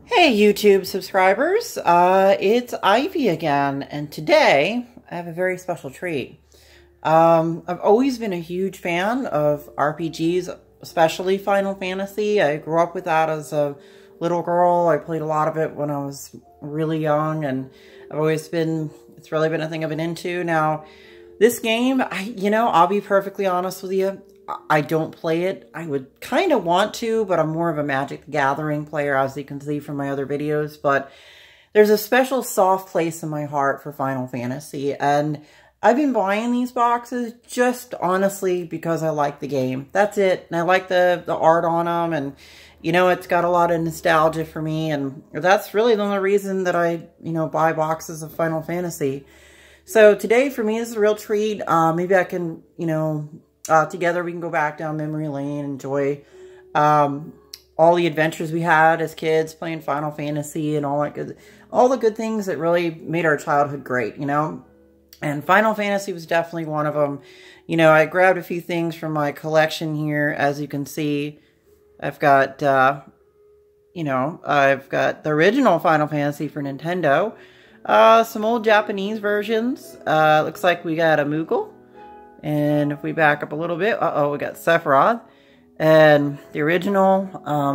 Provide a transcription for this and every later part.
Hey YouTube subscribers, it's Ivy again, and today I have a very special treat. I've always been a huge fan of RPGs, especially Final Fantasy. I grew up with that as a little girl. I played a lot of it when I was really young, and it's really been a thing I've been into. Now, this game, I'll be perfectly honest with you. I don't play it. I would kind of want to, but I'm more of a Magic the Gathering player, as you can see from my other videos. But there's a special soft place in my heart for Final Fantasy. And I've been buying these boxes just honestly because I like the game. That's it. And I like the art on them. And, it's got a lot of nostalgia for me. And that's really the only reason that I, buy boxes of Final Fantasy. So today for me is a real treat. Maybe I can, together we can go back down memory lane, enjoy all the adventures we had as kids playing Final Fantasy and all the good things that really made our childhood great, And Final Fantasy was definitely one of them. I grabbed a few things from my collection here. As you can see, I've got, I've got the original Final Fantasy for Nintendo. Some old Japanese versions. Looks like we got a Moogle. And if we back up a little bit, we got Sephiroth. And the original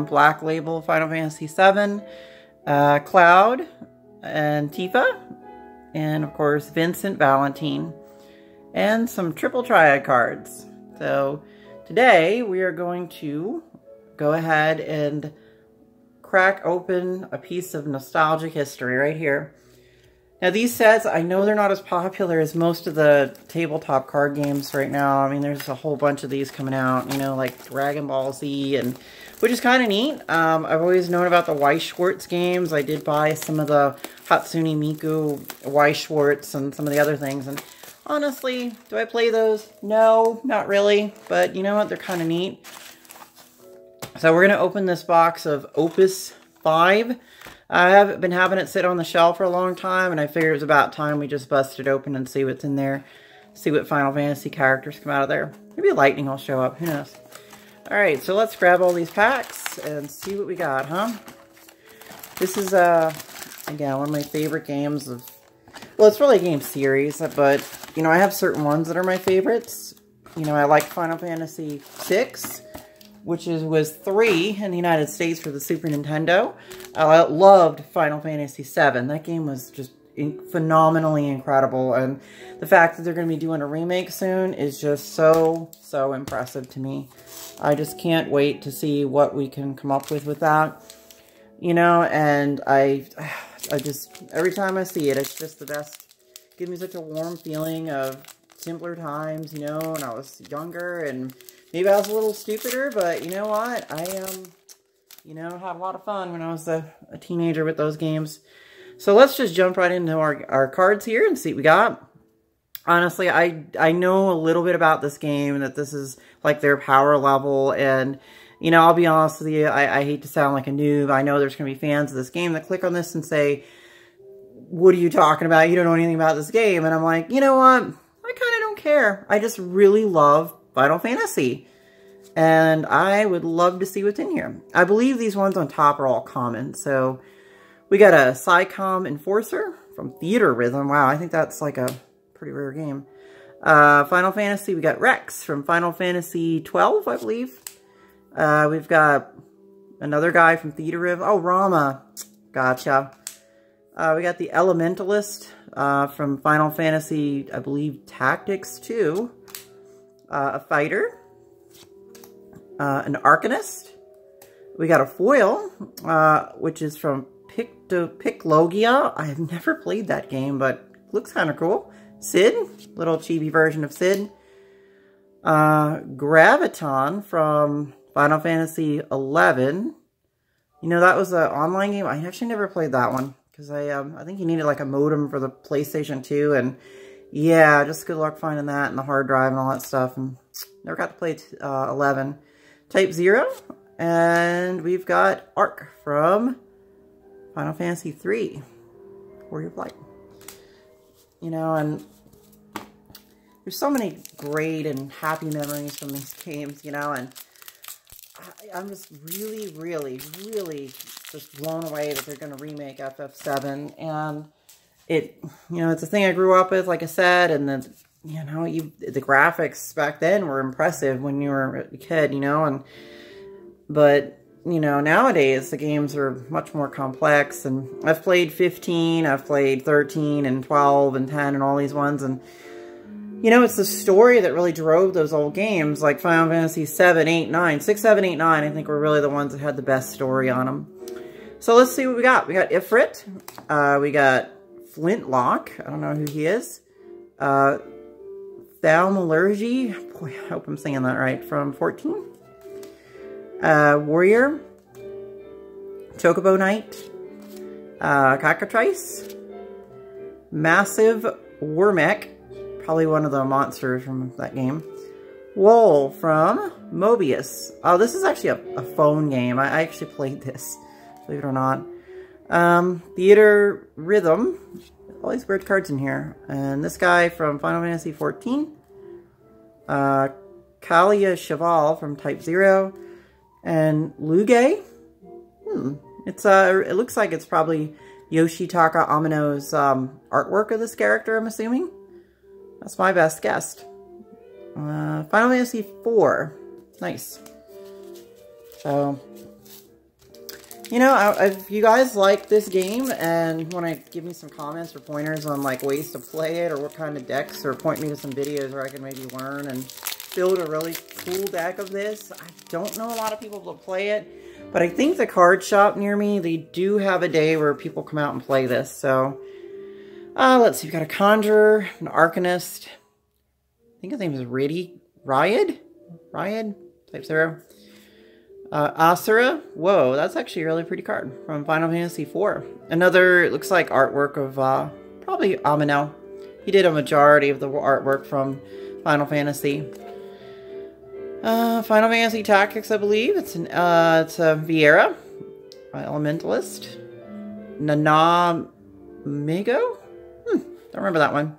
Black Label Final Fantasy VII, Cloud, and Tifa. And of course, Vincent Valentine. And some Triple Triad cards. So today we are going to go ahead and crack open a piece of nostalgic history right here. Now, these sets, I know they're not as popular as most of the tabletop card games right now. I mean, there's a whole bunch of these coming out, like Dragon Ball Z, which is kind of neat. I've always known about the Weiss Schwarz games. I did buy some of the Hatsune Miku Weiss Schwarz and some of the other things. And honestly, do I play those? No, not really. But you know what? They're kind of neat. So we're going to open this box of Opus V. I have been having it sit on the shelf for a long time, and I figured it was about time we just busted it open and see what's in there. See what Final Fantasy characters come out of there. Maybe lightning will show up. Who knows? Alright, so let's grab all these packs and see what we got, huh? This is, again, one of my favorite games of... Well, it's really a game series, but, I have certain ones that are my favorites. I like Final Fantasy VI, which was 3 in the United States for the Super Nintendo. I loved Final Fantasy VII. That game was just phenomenally incredible, and the fact that they're going to be doing a remake soon is just so impressive to me. I just can't wait to see what we can come up with that. And I just, every time I see it, it's just the best. It gives me such a warm feeling of simpler times, when I was younger, and maybe I was a little stupider, but you know what? I, had a lot of fun when I was a teenager with those games. So let's just jump right into our cards here and see what we got. Honestly, I know a little bit about this game, that this is like their power level, and, I'll be honest with you, I hate to sound like a noob. I know there's going to be fans of this game that click on this and say, what are you talking about? You don't know anything about this game. And I'm like, you know what? I kind of don't care. I just really love Final Fantasy. And I would love to see what's in here. I believe these ones on top are all common. So we got a Psycom Enforcer from Theater Rhythm. Wow, I think that's like a pretty rare game. Final Fantasy, we got Rex from Final Fantasy 12, I believe. We've got another guy from Theater Rhythm. Oh, Rama. Gotcha. We got the Elementalist from Final Fantasy, I believe, Tactics 2. A Fighter. An Arcanist. We got a foil, which is from Piclogia. I have never played that game, but looks kind of cool. Sid, little chibi version of Sid. Graviton from Final Fantasy 11. That was an online game. I actually never played that one, because I think you needed like a modem for the PlayStation 2, and yeah, just good luck finding that and the hard drive and all that stuff, and never got to play 11. Type 0, and we've got Arc from Final Fantasy 3, Warrior Flight. And there's so many great and happy memories from these games, and I'm just really, really, really just blown away that they're going to remake FF7. And it, you know, it's a thing I grew up with, like I said, and then, you know, the graphics back then were impressive when you were a kid, you know, but, you know, nowadays the games are much more complex, and I've played 15, I've played 13 and 12 and 10 and all these ones, and, you know, it's the story that really drove those old games, like Final Fantasy 7, 8, 9. 6, 7, 8, 9, I think were really the ones that had the best story on them. So let's see what we got. We got Ifrit, we got Flintlock, I don't know who he is, Thaumaturgy, boy, I hope I'm saying that right, from 14. Warrior, Chocobo Knight, Cockatrice, Massive Wormek, probably one of the monsters from that game, Wool from Mobius. Oh, this is actually a phone game. I actually played this, believe it or not. Theater Rhythm, all these weird cards in here. And this guy from Final Fantasy 14. Kalia Cheval from Type 0. And Luge. It looks like it's probably Yoshitaka Amino's artwork of this character, I'm assuming. That's my best guess. Final Fantasy 4. Nice. So, you know, if you guys like this game and want to give me some comments or pointers on like ways to play it or what kind of decks, or point me to some videos where I can maybe learn and build a really cool deck of this. I don't know a lot of people to play it, but I think the card shop near me, they do have a day where people come out and play this. So, let's see, we've got a Conjurer, an Arcanist. I think his name is Ryad, Type 0. Asura, whoa, that's actually a really pretty card from Final Fantasy 4. Another, it looks like artwork of, probably Amino. He did a majority of the artwork from Final Fantasy. Final Fantasy Tactics, I believe. It's a Viera, Elementalist. Nana Migo? Don't remember that one.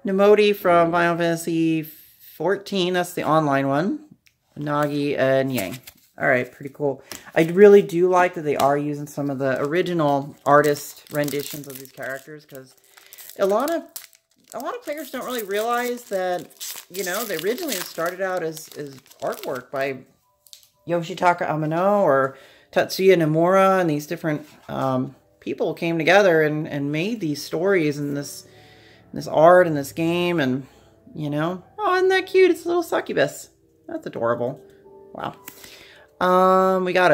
Nemoti from Final Fantasy 14. That's the online one. Nagi and Yang. Alright, pretty cool. I really do like that they are using some of the original artist renditions of these characters, because a lot of players don't really realize that, you know, they originally started out as artwork by Yoshitaka Amino or Tatsuya Nomura, and these different people came together and made these stories and this art and this game, and, you know, oh, isn't that cute? It's a little succubus. That's adorable. Wow. We got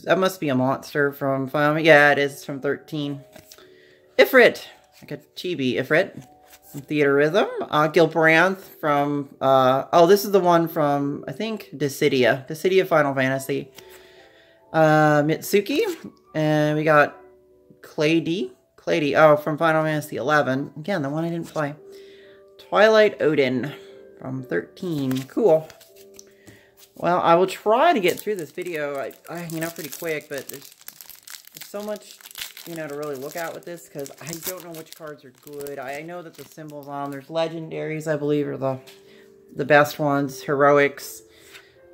that must be a monster from Final, yeah, it is from 13. Ifrit, like a chibi Ifrit. Theater Rhythm, Gilbranth from, oh, this is the one from, I think, Dissidia Final Fantasy, Mitsuki, and we got Clady, oh, from Final Fantasy 11, again, the one I didn't play, Twilight Odin from 13, cool. Well, I will try to get through this video, you know, pretty quick, but there's so much, you know, to really look at with this, because I don't know which cards are good. I know that the symbols on them, there's legendaries, I believe, are the best ones. Heroics,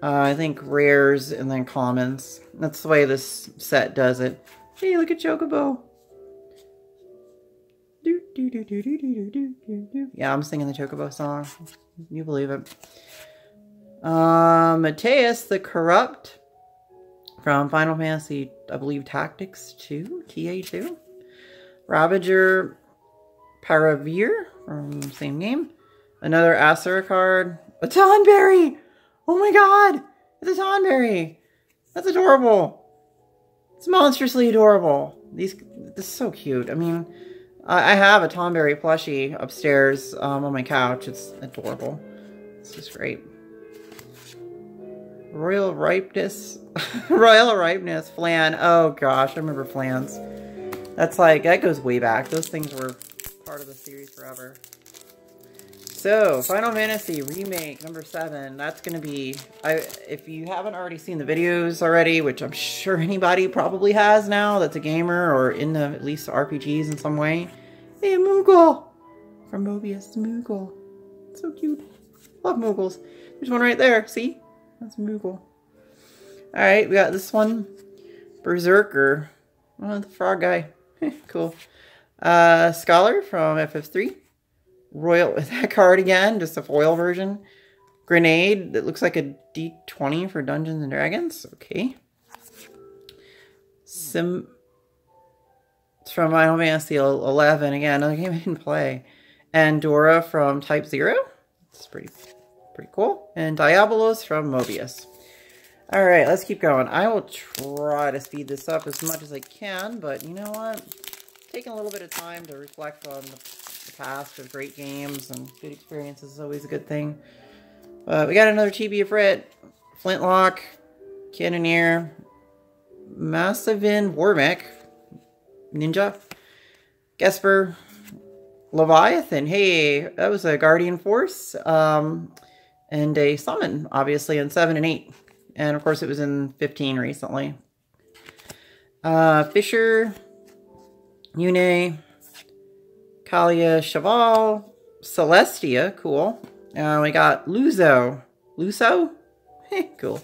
I think rares, and then commons. That's the way this set does it. Hey, look at Chocobo. Yeah, I'm singing the Chocobo song. You believe it. Mateus the Corrupt from Final Fantasy, I believe, Tactics 2, TA2. Ravager Paravir from the same game. Another Asura card. A Tonberry! Oh my god! It's a Tonberry! That's adorable! It's monstrously adorable. This is so cute. I mean, I have a Tonberry plushie upstairs on my couch. It's adorable. It's just great. Royal Ripeness. Royal Ripeness. Flan. Oh gosh, I remember Flans. That's like, that goes way back. Those things were part of the series forever. So, Final Fantasy Remake number 7. That's going to be, if you haven't already seen the videos already, which I'm sure anybody probably has now that's a gamer or into at least RPGs in some way. Hey, Moogle! From Mobius, Moogle. So cute. Love Moogles. There's one right there, see? That's Moogle. Alright, we got this one. Berserker. Oh, the frog guy. Cool. Scholar from FF3. Royal, that card again, just a foil version. Grenade that looks like a D20 for Dungeons and Dragons. Okay. It's from Final Fantasy 11. Again, another game I didn't play. And Dora from Type 0. It's pretty cool. And Diabolos from Mobius. Alright, let's keep going. I will try to speed this up as much as I can, but you know what? Taking a little bit of time to reflect on the past of great games and good experiences is always a good thing. We got another Chibi Ifrit, Flintlock, Cannoneer, Massivin Warmech, Ninja, Gesper, Leviathan. Hey, that was a Guardian Force, and a Summon, obviously, in 7 and 8. And, of course, it was in 15 recently. Fisher, Yune, Kalia Cheval, Celestia, cool. We got Luso. Luso? Cool.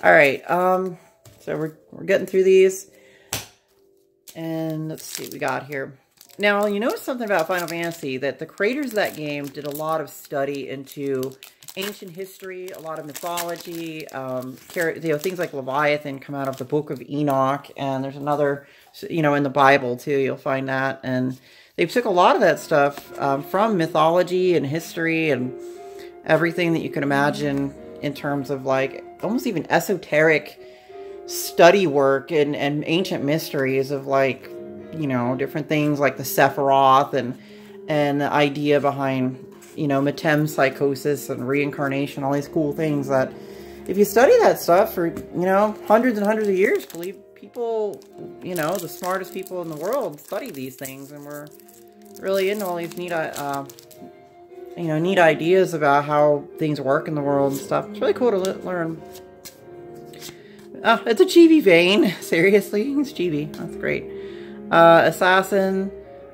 Alright, so we're getting through these. And let's see what we got here. Now, you notice something about Final Fantasy, that the creators of that game did a lot of study into ancient history, a lot of mythology, things like Leviathan come out of the Book of Enoch, and there's another, in the Bible too, you'll find that, and they took a lot of that stuff from mythology and history and everything that you can imagine in terms of like almost even esoteric study work and ancient mysteries of like, different things like the Sephiroth and the idea behind, metempsychosis and reincarnation, all these cool things that if you study that stuff for, hundreds and hundreds of years, believe people, the smartest people in the world study these things, and we're really into all these neat, neat ideas about how things work in the world and stuff. It's really cool to learn. Oh, it's a chibi vein. Seriously, it's chibi. That's great. Assassin,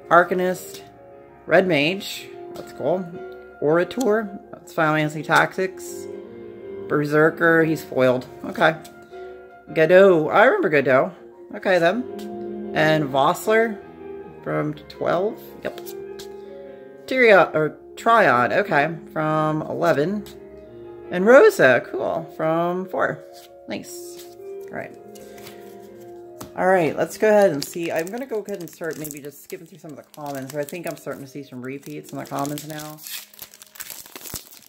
Arcanist, Red Mage. That's cool. Orator. That's Final Fantasy Tactics. Berserker. He's foiled. Okay. Godot. I remember Godot. Okay, then. And Vossler from 12. Yep. Triad. Okay. From 11. And Rosa. Cool. From 4. Nice. Alright. Alright, let's go ahead and see. I'm going to go ahead and start maybe just skipping through some of the comments. I think I'm starting to see some repeats in the comments now.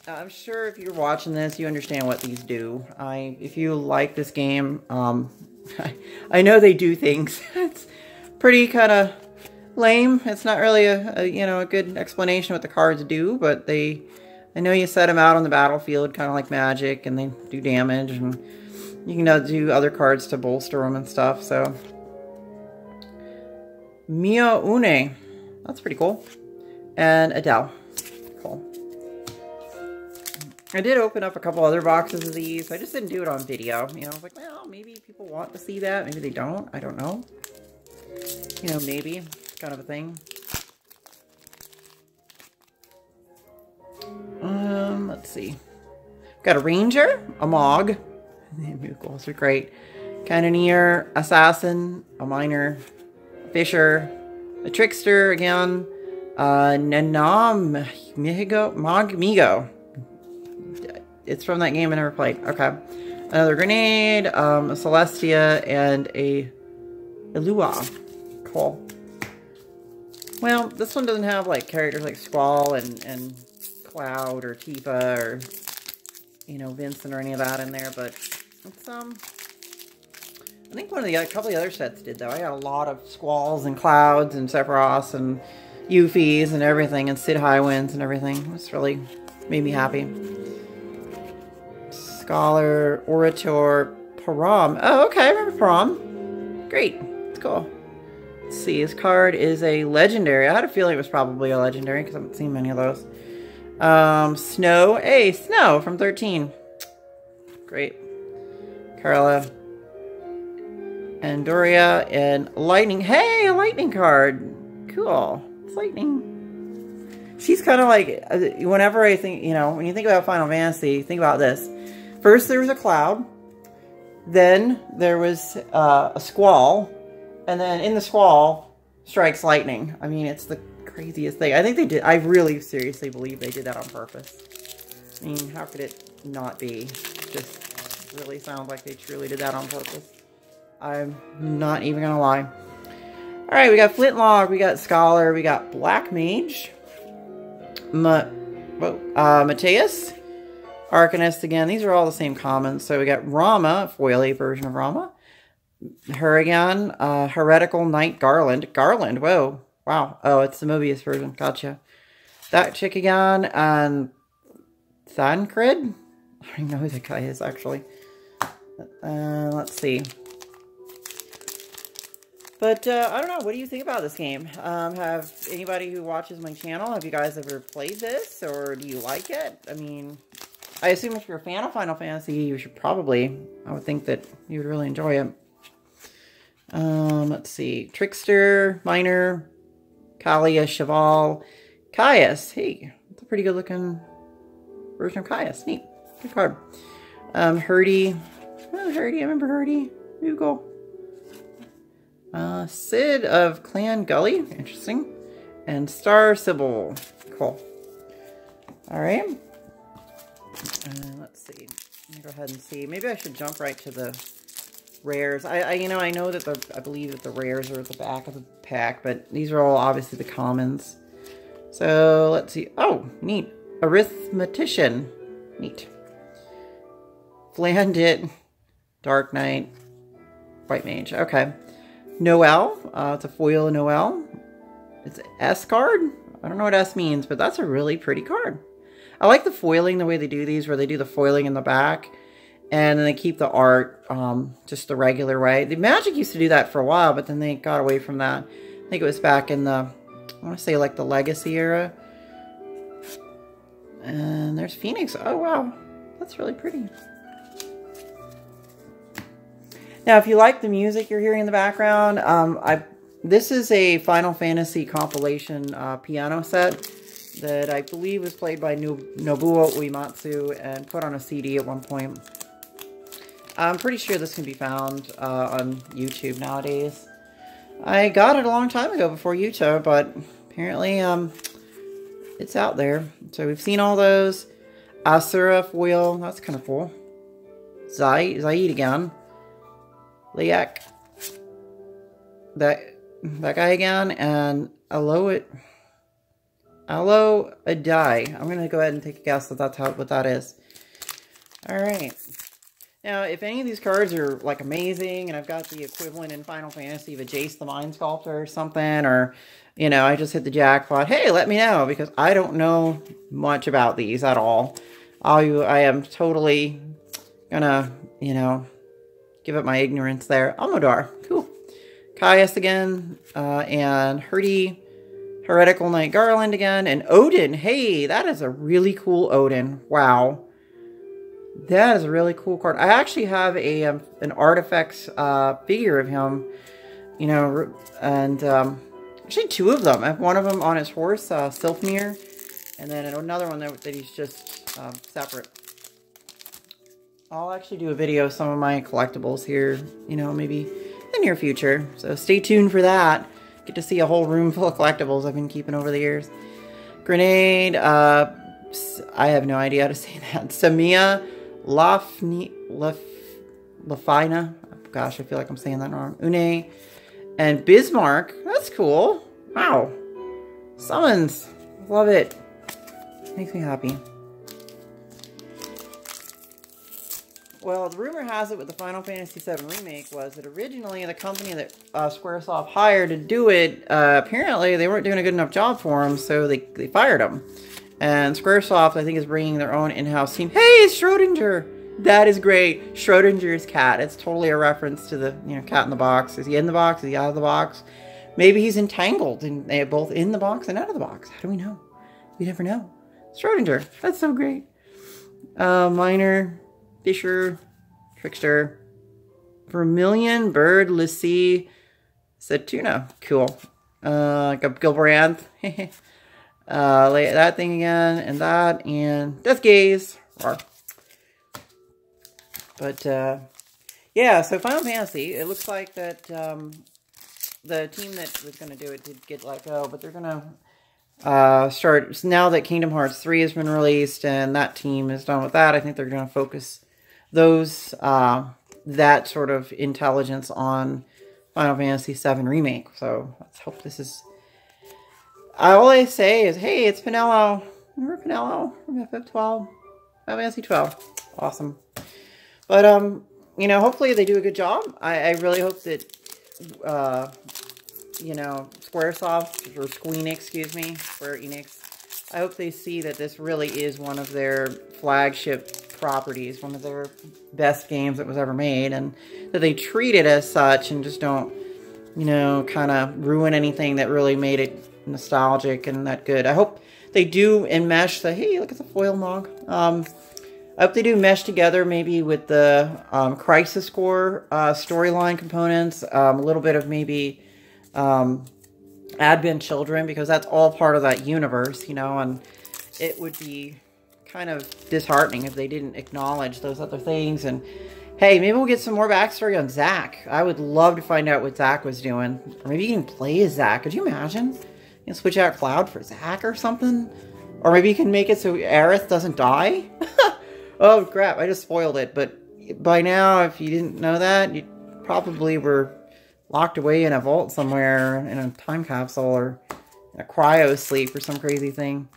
I'm sure if you're watching this, you understand what these do. If you like this game, I know they do things. It's pretty kind of lame. It's not really a good explanation what the cards do, but I know you set them out on the battlefield kind of like Magic, and they do damage, and you can do other cards to bolster them and stuff, so. Mia Une. That's pretty cool. And Adele. Cool. I did open up a couple other boxes of these. I just didn't do it on video. I was like, well, maybe people want to see that. Maybe they don't. I don't know. Maybe. Kind of a thing. Let's see. Got a Ranger, a Mog. Moogles are great. Cannoneer, Assassin, a Miner, Fisher, a Trickster again, Nanam Migo. It's from that game I never played. Okay. Another Grenade, a Celestia, and a Elua. Cool. Well, this one doesn't have like characters like Squall and Cloud or Tifa or Vincent or any of that in there, but it's I think a couple of the other sets did though. I got a lot of Squalls and Clouds and Sephiroths and Yuffie's and everything, and Sid Highwinds and everything. It's really made me happy. Scholar, Orator, Param. Oh, okay, I remember Param. Great. It's cool. Let's see, his card is a legendary. I had a feeling it was probably a legendary because I haven't seen many of those. Snow. Hey, Snow from 13. Great. Carla. And Doria. And Lightning. Hey, a Lightning card. Cool. It's Lightning. She's kind of like, whenever I think, when you think about Final Fantasy, think about this. First there was a Cloud. Then there was a squall, and then in the squall strikes lightning. I mean, it's the craziest thing. I think they did. I really seriously believe they did that on purpose. I mean, how could it not be? Just really sounds like they truly did that on purpose. I'm not even gonna lie. All right, we got Flintlock, we got Scholar, we got Black Mage, Mateus, Arcanist again. These are all the same commons. So we got Rama, foily version of Rama, Hurrigan, Heretical Knight Garland. Garland, whoa, wow. Oh, it's the Mobius version. Gotcha. That chick again, and Thancred. I don't even know who that guy is actually. Let's see. But, I don't know. What do you think about this game? Have anybody who watches my channel, have you guys ever played this? Or do you like it? I mean, I assume if you're a fan of Final Fantasy, you should probably, I would think that you would really enjoy it. Let's see. Trickster, Miner, Kalia, Cheval, Caius. Hey, that's a pretty good looking version of Caius. Neat. Good card. Hurdy. Oh, Hurdy. I remember Hurdy. Google. Sid of Clan Gully. Interesting. And Star Sybil. Cool. Alright. Let's see. Let me go ahead and see. Maybe I should jump right to the rares. You know, I know that I believe that the rares are at the back of the pack, but these are all obviously the commons. So, let's see. Oh, neat. Arithmetician. Neat. Flandit. Dark Knight. White Mage. Okay. Noel. It's a foil Noel. It's an S card. I don't know what S means, but that's a really pretty card. I like the foiling, the way they do these, where they do the foiling in the back, and then they keep the art just the regular way. The Magic used to do that for a while, but then they got away from that. I think it was back in the, I want to say like the Legacy era. And there's Phoenix. Oh, wow. That's really pretty. Now, if you like the music you're hearing in the background, this is a Final Fantasy compilation piano set that I believe was played by Nobuo Uematsu and put on a CD at one point. I'm pretty sure this can be found on YouTube nowadays. I got it a long time ago before YouTube, but apparently it's out there. So we've seen all those. Asura foil, that's kind of cool. Zaid again. Liak, that guy again, and Alo Adai. I'm gonna go ahead and take a guess that that's what that is. All right. Now, if any of these cards are like amazing, and I've got the equivalent in Final Fantasy of a Jace the Mind Sculptor or something, or you know, I just hit the jackpot. Hey, let me know, because I don't know much about these at all. I am totally gonna, you know, give up my ignorance there. Almodar. Cool. Caius again. And Heretical Knight Garland again. And Odin. Hey, that is a really cool Odin. Wow. That is a really cool card. I actually have an Artifacts figure of him. You know, and actually two of them. I have one of them on his horse, Silfnir. And then another one that he's just separate. I'll actually do a video of some of my collectibles here, you know, maybe in the near future. So stay tuned for that. Get to see a whole room full of collectibles I've been keeping over the years. Grenade, I have no idea how to say that. Samia Lafina. Gosh, I feel like I'm saying that wrong. Une. And Bismarck. That's cool. Wow. Summons. Love it. Makes me happy. Well, the rumor has it with the Final Fantasy VII Remake was that originally the company that Squaresoft hired to do it, apparently they weren't doing a good enough job for them, so they fired them. And Squaresoft, I think, is bringing their own in-house team. Hey, it's Schrodinger! That is great. Schrodinger's cat. It's totally a reference to the, you know, cat in the box. Is he in the box? Is he out of the box? Maybe he's entangled, and they're both in the box and out of the box. How do we know? We never know. Schrodinger. That's so great. Miner... Fisher, Trickster, Vermilion, Bird, Lassie, Satuna. Cool. Gilbrand. That thing again, and that, and Death Gaze. But, Yeah, so Final Fantasy, it looks like that the team that was going to do it did get let go, but they're going to start, now that Kingdom Hearts 3 has been released and that team is done with that, I think they're going to focus those, that sort of intelligence on Final Fantasy VII Remake. So let's hope this is, all I say is, hey, it's Pinello. Remember Pinello from FF12? Final Fantasy 12. Awesome. But, you know, hopefully they do a good job. I really hope that, you know, Squaresoft, or Squeenix, excuse me, Square Enix, I hope they see that this really is one of their flagship properties, one of their best games that was ever made, and that they treat it as such and just don't, you know, kind of ruin anything that really made it nostalgic and that good. I hope they do enmesh the, hey, look at the foil mog. I hope they do mesh together maybe with the Crisis Core storyline components, a little bit of maybe Advent Children, because that's all part of that universe, you know, and it would be kind of disheartening if they didn't acknowledge those other things. And hey, maybe we'll get some more backstory on Zack. I would love to find out what Zack was doing. Or maybe you can play as Zack. Could you imagine? You can switch out Cloud for Zack or something? Or maybe you can make it so Aerith doesn't die? Oh crap, I just spoiled it. But by now, if you didn't know that, you probably were locked away in a vault somewhere in a time capsule or in a cryo sleep or some crazy thing.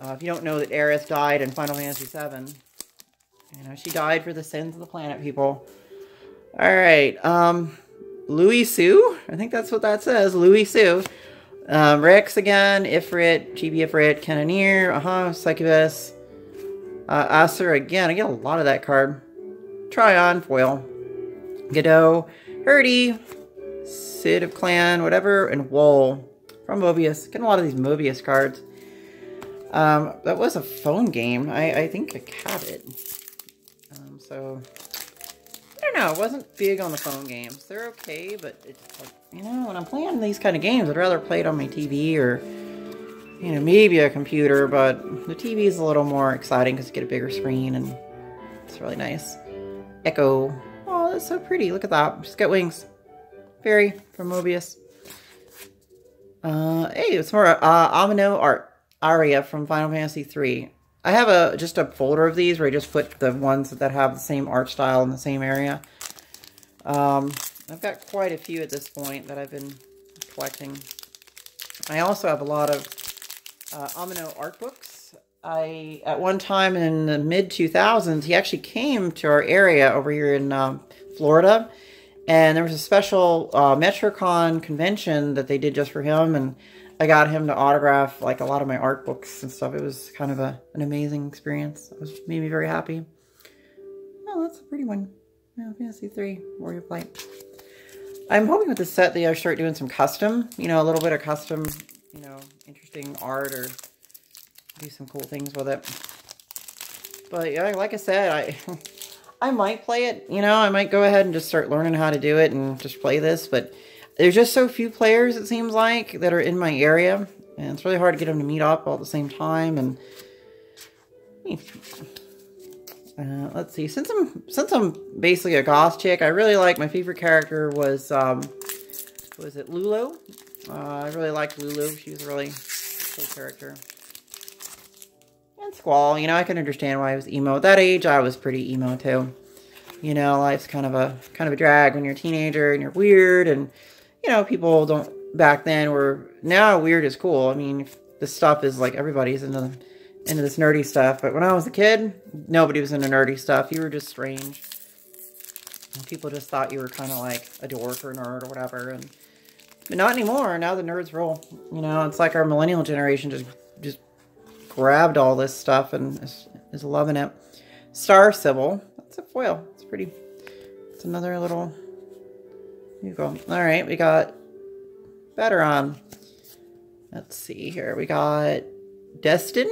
If you don't know that Aerith died in Final Fantasy VII, you know, she died for the sins of the planet, people. Alright, Louis Sue? I think that's what that says, Louis Sue. Rex again, Ifrit, Chibi Ifrit, Cannoneer, Succubus, Acer again. I get a lot of that card. Tryon, foil. Godot, Hurdy, Sid of Clan, whatever, and Wool from Mobius. Getting a lot of these Mobius cards. That was a phone game. I think I have it. So, I don't know. I wasn't big on the phone games. They're okay, but it's like, you know, when I'm playing these kind of games, I'd rather play it on my TV or, you know, maybe a computer, but the TV is a little more exciting because you get a bigger screen and it's really nice. Echo. Oh, that's so pretty. Look at that. Just got wings. Fairy from Mobius. Hey, it's more Amino art. Aria from Final Fantasy III. I have just a folder of these where I just put the ones that have the same art style in the same area. I've got quite a few at this point that I've been collecting. I also have a lot of Amino art books. At one time in the mid-2000s, he actually came to our area over here in Florida. And there was a special MetroCon convention that they did just for him. And I got him to autograph like a lot of my art books and stuff. It was kind of an amazing experience. It made me very happy. Oh, that's a pretty one. Yeah, Fantasy 3, Warrior Flight. I'm hoping with this set that I start doing some custom, you know, a little bit of custom, you know, interesting art or do some cool things with it. But yeah, like I said, I might play it, you know, I might go ahead and just start learning how to do it and just play this, but there's just so few players, it seems like, that are in my area. And it's really hard to get them to meet up all at the same time. And let's see. Since I'm basically a goth chick, I really like, my favorite character was it Lulu? I really liked Lulu. She was a really cool character. And Squall, you know, I can understand why I was emo. At that age, I was pretty emo too. You know, life's kind of a drag when you're a teenager and you're weird, and you know, people don't, back then were, now weird is cool. I mean, this stuff is like, everybody's into this nerdy stuff. But when I was a kid, nobody was into nerdy stuff. You were just strange. And people just thought you were kind of like a dork or a nerd or whatever. But not anymore. Now the nerds rule. You know, it's like our millennial generation just grabbed all this stuff and is loving it. Star Sybil. That's a foil. It's pretty. It's another little... Here you go. Alright, we got Veteran. Let's see here. We got Destin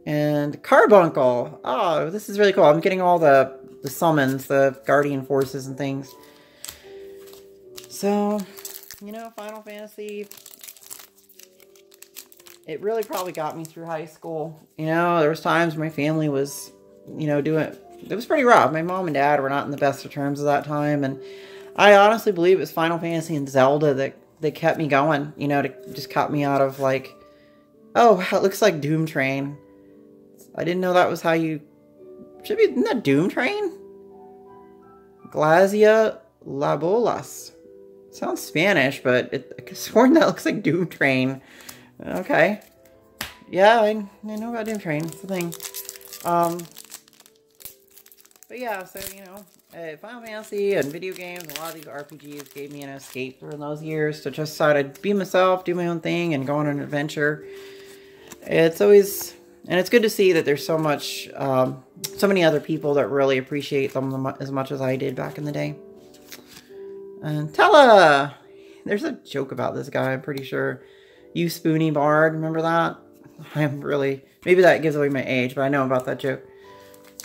and Carbuncle. Oh, this is really cool. I'm getting all the summons, the Guardian Forces and things. So, you know, Final Fantasy, it really probably got me through high school. You know, there was times my family was, you know, it was pretty rough. My mom and dad were not in the best of terms at that time, and I honestly believe it was Final Fantasy and Zelda that kept me going, you know, to just cut me out of like, oh, it looks like Doom Train. I didn't know that was how you, should be, isn't that Doom Train? Glazia Labolas. Sounds Spanish, but I could have sworn that looks like Doom Train. Okay. Yeah, I know about Doom Train. It's the thing. But yeah, so, you know, Final Fantasy and video games, a lot of these RPGs gave me an escape during those years to just sort of be myself, do my own thing, and go on an adventure. It's always, and it's good to see that there's so much, so many other people that really appreciate them as much as I did back in the day. And Tella! There's a joke about this guy, I'm pretty sure. You Spoony Bard, remember that? I'm really, maybe that gives away my age, but I know about that joke.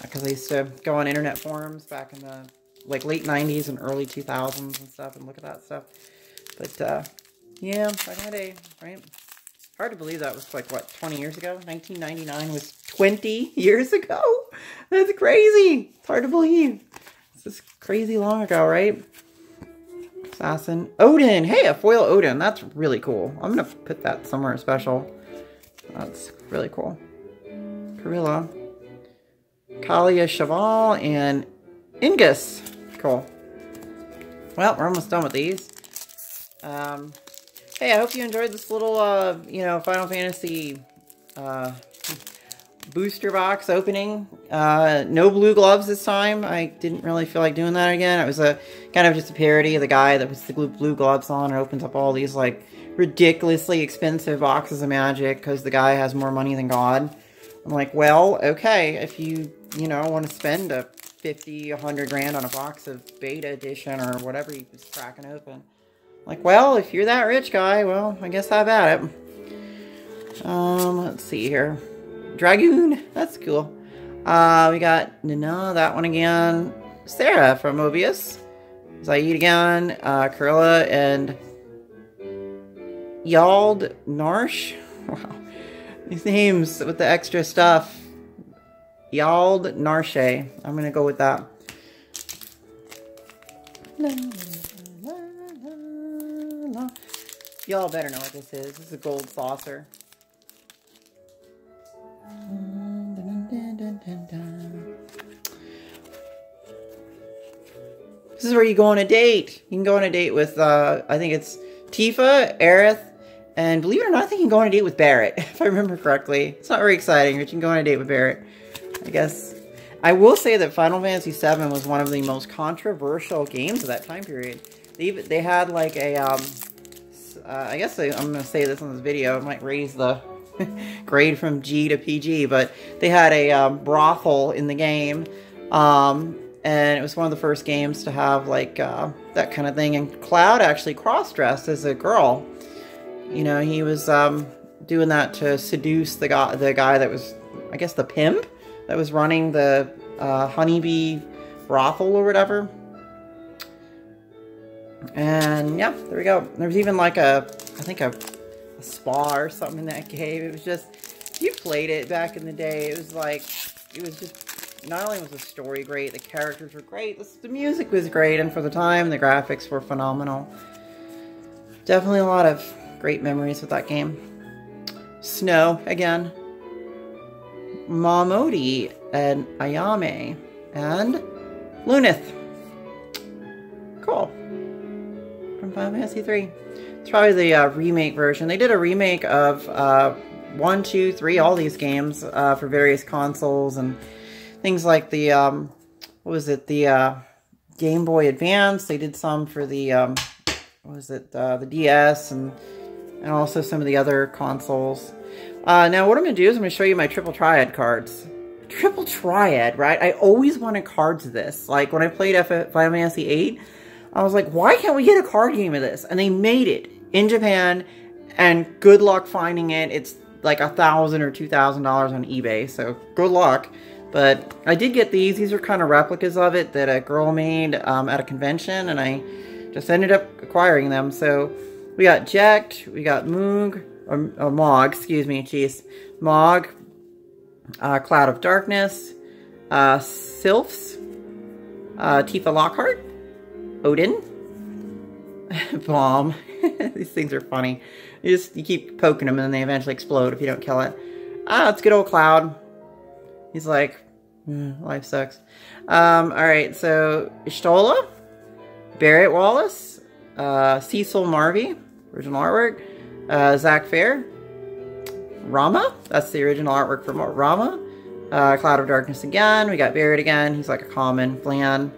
Because I used to go on internet forums back in the, like, late 90s and early 2000s and stuff, and look at that stuff. But, yeah, back in the day, right? Hard to believe that was, like, what, 20 years ago? 1999 was 20 years ago? That's crazy! It's hard to believe. This is crazy long ago, right? Assassin. Odin! Hey, a foil Odin. That's really cool. I'm gonna put that somewhere special. That's really cool. Karilla. Kalia Cheval and Ingus. Cool. Well, we're almost done with these. Hey, I hope you enjoyed this little, you know, Final Fantasy booster box opening. No blue gloves this time. I didn't really feel like doing that again. It was a kind of just a parody of the guy that puts the blue gloves on and opens up all these, like, ridiculously expensive boxes of magic because the guy has more money than God. I'm like, well, okay, if you know, want to spend a 50, 100 grand on a box of beta edition or whatever he was cracking open. Like, well, if you're that rich guy, well, I guess have at it. Let's see here. Dragoon, that's cool. We got Nina, that one again. Sarah from Mobius. Zaid again. Kurilla and Yald Narsh. Wow. These names with the extra stuff. Yald Narshe. I'm going to go with that. Y'all better know what this is. This is a gold saucer. This is where you go on a date. You can go on a date with, I think it's Tifa, Aerith, and believe it or not, I think you can go on a date with Barrett, if I remember correctly. It's not very exciting, but you can go on a date with Barrett. I guess. I will say that Final Fantasy VII was one of the most controversial games of that time period. They had like a, I guess I'm going to say this in this video. It might raise the grade from G to PG, but they had a brothel in the game. And it was one of the first games to have like that kind of thing. And Cloud actually cross-dressed as a girl. You know, he was doing that to seduce the guy that was, I guess, the pimp that was running the honeybee brothel or whatever. And yeah, there we go. There was even like I think a spa or something in that game. It was just, you played it back in the day. It was like, it was just, not only was the story great, the characters were great, the music was great, and for the time, the graphics were phenomenal. Definitely a lot of great memories with that game. Snow, again. Mamodi and Ayame and Lunith. Cool. From Final Fantasy III. It's probably the remake version. They did a remake of 1, 2, 3, all these games for various consoles and things like the, what was it, the Game Boy Advance. They did some for the, what was it, the DS and also some of the other consoles. Now, what I'm going to do is I'm going to show you my Triple Triad cards. Triple Triad, right? I always wanted cards of this. Like, when I played Final Fantasy VIII, I was like, why can't we get a card game of this? And they made it in Japan, and good luck finding it. It's like $1,000 or $2,000 on eBay, so good luck. But I did get these. These are kind of replicas of it that a girl made at a convention, and I just ended up acquiring them. So, we got Jekt, we got Moog, Mog, excuse me, jeez. Mog, Cloud of Darkness, Sylphs, Tifa Lockhart, Odin, Bomb. These things are funny. You keep poking them and then they eventually explode if you don't kill it. It's good old Cloud. He's like, life sucks. Alright, so Ishtola, Barrett Wallace, Cecil Marvey, original artwork, Zach Fair, Rama, that's the original artwork for Rama, Cloud of Darkness again, we got Barrett again, he's like a common, Flan,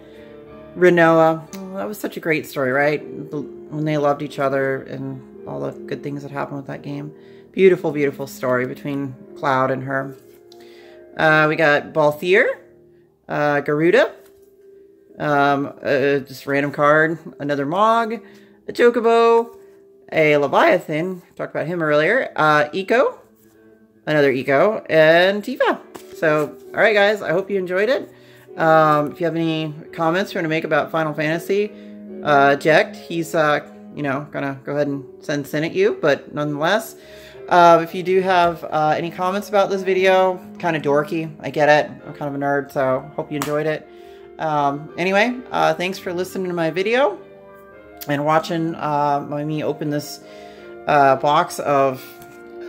Renoa, that was such a great story, right? When they loved each other and all the good things that happened with that game. Beautiful, beautiful story between Cloud and her. We got Balthier, Garuda, just random card, another Mog, a Chocobo, a Leviathan, talked about him earlier, Eco, another Eco, and Tifa. So, alright guys, I hope you enjoyed it. If you have any comments you want to make about Final Fantasy, Jekt, he's, you know, gonna go ahead and send sin at you, but nonetheless, if you do have any comments about this video, kind of dorky, I get it, I'm kind of a nerd, so hope you enjoyed it. Anyway, thanks for listening to my video, and watching me open this box of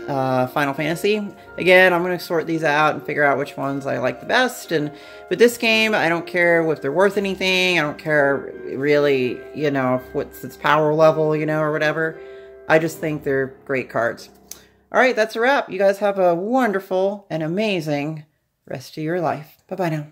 Final Fantasy. Again, I'm going to sort these out and figure out which ones I like the best, and with this game, I don't care if they're worth anything, I don't care really, you know, what's its power level, you know, or whatever. I just think they're great cards. Alright, that's a wrap. You guys have a wonderful and amazing rest of your life. Bye-bye now.